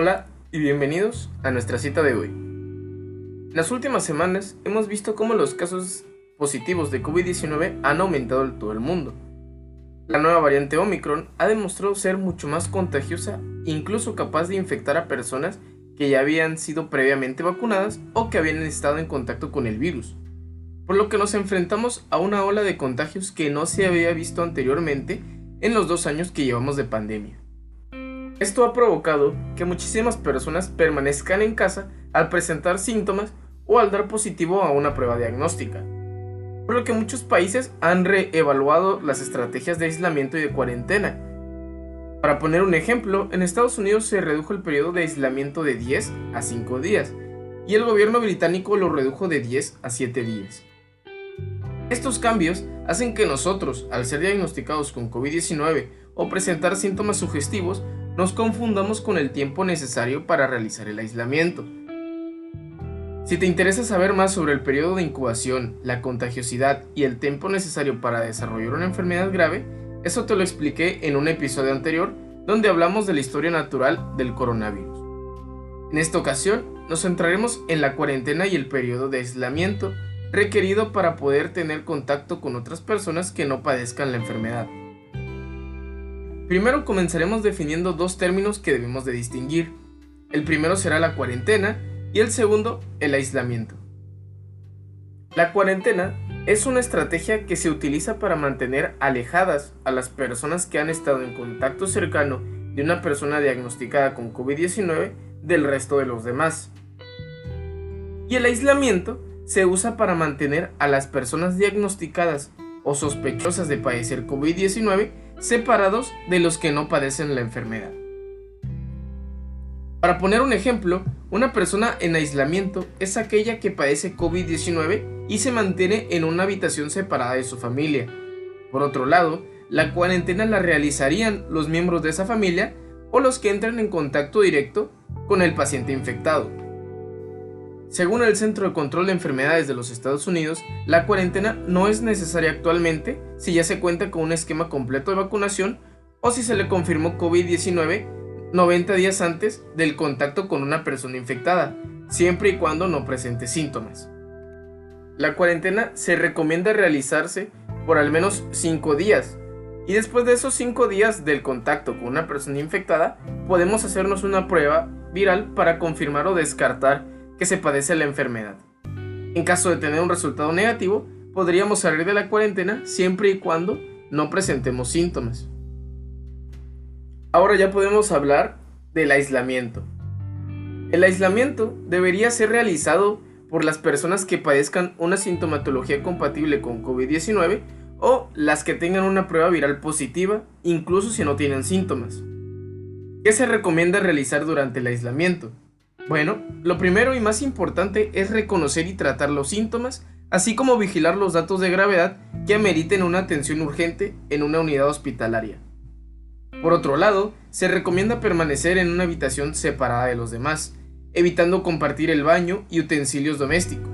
Hola y bienvenidos a nuestra cita de hoy. En las últimas semanas hemos visto cómo los casos positivos de COVID-19 han aumentado en todo el mundo. La nueva variante Omicron ha demostrado ser mucho más contagiosa e incluso capaz de infectar a personas que ya habían sido previamente vacunadas o que habían estado en contacto con el virus, por lo que nos enfrentamos a una ola de contagios que no se había visto anteriormente en los 2 años que llevamos de pandemia. Esto ha provocado que muchísimas personas permanezcan en casa al presentar síntomas o al dar positivo a una prueba diagnóstica, por lo que muchos países han reevaluado las estrategias de aislamiento y de cuarentena. Para poner un ejemplo, en Estados Unidos se redujo el periodo de aislamiento de 10 a 5 días y el gobierno británico lo redujo de 10 a 7 días. Estos cambios hacen que nosotros, al ser diagnosticados con COVID-19 o presentar síntomas sugestivos, nos confundamos con el tiempo necesario para realizar el aislamiento. Si te interesa saber más sobre el periodo de incubación, la contagiosidad y el tiempo necesario para desarrollar una enfermedad grave, eso te lo expliqué en un episodio anterior donde hablamos de la historia natural del coronavirus. En esta ocasión nos centraremos en la cuarentena y el periodo de aislamiento requerido para poder tener contacto con otras personas que no padezcan la enfermedad. Primero comenzaremos definiendo dos términos que debemos de distinguir. El primero será la cuarentena y el segundo el aislamiento. La cuarentena es una estrategia que se utiliza para mantener alejadas a las personas que han estado en contacto cercano de una persona diagnosticada con COVID-19 del resto de los demás. Y el aislamiento se usa para mantener a las personas diagnosticadas o sospechosas de padecer COVID-19 separados de los que no padecen la enfermedad. Para poner un ejemplo, una persona en aislamiento es aquella que padece COVID-19 y se mantiene en una habitación separada de su familia. Por otro lado, la cuarentena la realizarían los miembros de esa familia o los que entran en contacto directo con el paciente infectado. Según el Centro de Control de Enfermedades de los Estados Unidos, la cuarentena no es necesaria actualmente si ya se cuenta con un esquema completo de vacunación o si se le confirmó COVID-19 90 días antes del contacto con una persona infectada, siempre y cuando no presente síntomas. La cuarentena se recomienda realizarse por al menos 5 días y después de esos 5 días del contacto con una persona infectada, podemos hacernos una prueba viral para confirmar o descartar que se padece la enfermedad. En caso de tener un resultado negativo, podríamos salir de la cuarentena siempre y cuando no presentemos síntomas. Ahora ya podemos hablar del aislamiento. El aislamiento debería ser realizado por las personas que padezcan una sintomatología compatible con COVID-19 o las que tengan una prueba viral positiva, incluso si no tienen síntomas. ¿Qué se recomienda realizar durante el aislamiento? Bueno, lo primero y más importante es reconocer y tratar los síntomas, así como vigilar los datos de gravedad que ameriten una atención urgente en una unidad hospitalaria. Por otro lado, se recomienda permanecer en una habitación separada de los demás, evitando compartir el baño y utensilios domésticos.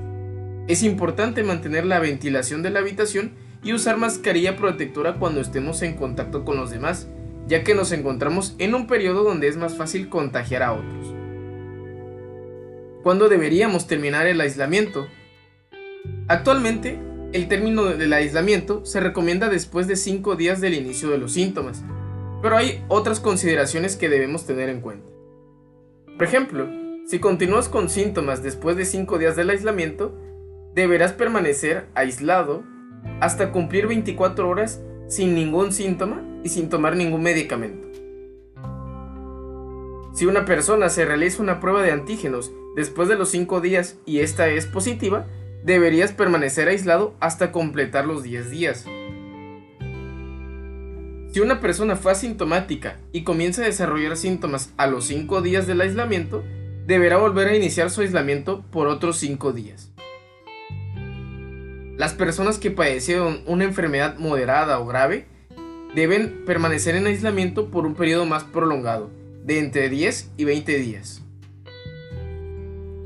Es importante mantener la ventilación de la habitación y usar mascarilla protectora cuando estemos en contacto con los demás, ya que nos encontramos en un periodo donde es más fácil contagiar a otros. ¿Cuándo deberíamos terminar el aislamiento? Actualmente, el término del aislamiento se recomienda después de 5 días del inicio de los síntomas, pero hay otras consideraciones que debemos tener en cuenta. Por ejemplo, si continúas con síntomas después de 5 días del aislamiento, deberás permanecer aislado hasta cumplir 24 horas sin ningún síntoma y sin tomar ningún medicamento. Si una persona se realiza una prueba de antígenos después de los 5 días y esta es positiva, deberías permanecer aislado hasta completar los 10 días. Si una persona fue asintomática y comienza a desarrollar síntomas a los 5 días del aislamiento, deberá volver a iniciar su aislamiento por otros 5 días. Las personas que padecieron una enfermedad moderada o grave deben permanecer en aislamiento por un periodo más prolongado, de entre 10 y 20 días.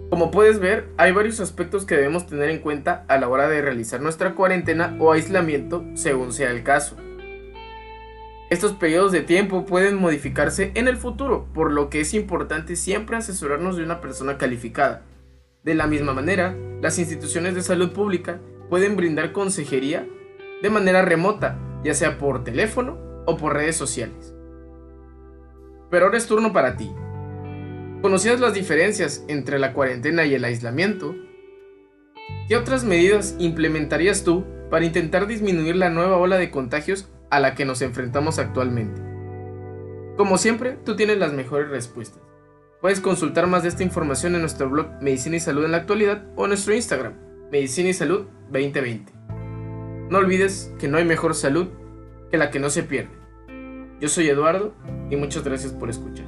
Como puedes ver, hay varios aspectos que debemos tener en cuenta a la hora de realizar nuestra cuarentena o aislamiento según sea el caso. Estos periodos de tiempo pueden modificarse en el futuro, por lo que es importante siempre asesorarnos de una persona calificada. De la misma manera, las instituciones de salud pública pueden brindar consejería de manera remota, ya sea por teléfono o por redes sociales. Pero ahora es turno para ti. ¿Conocías las diferencias entre la cuarentena y el aislamiento? ¿Qué otras medidas implementarías tú para intentar disminuir la nueva ola de contagios a la que nos enfrentamos actualmente? Como siempre, tú tienes las mejores respuestas. Puedes consultar más de esta información en nuestro blog Medicina y Salud en la Actualidad o en nuestro Instagram, Medicina y Salud 2020. No olvides que no hay mejor salud que la que no se pierde. Yo soy Eduardo y muchas gracias por escuchar.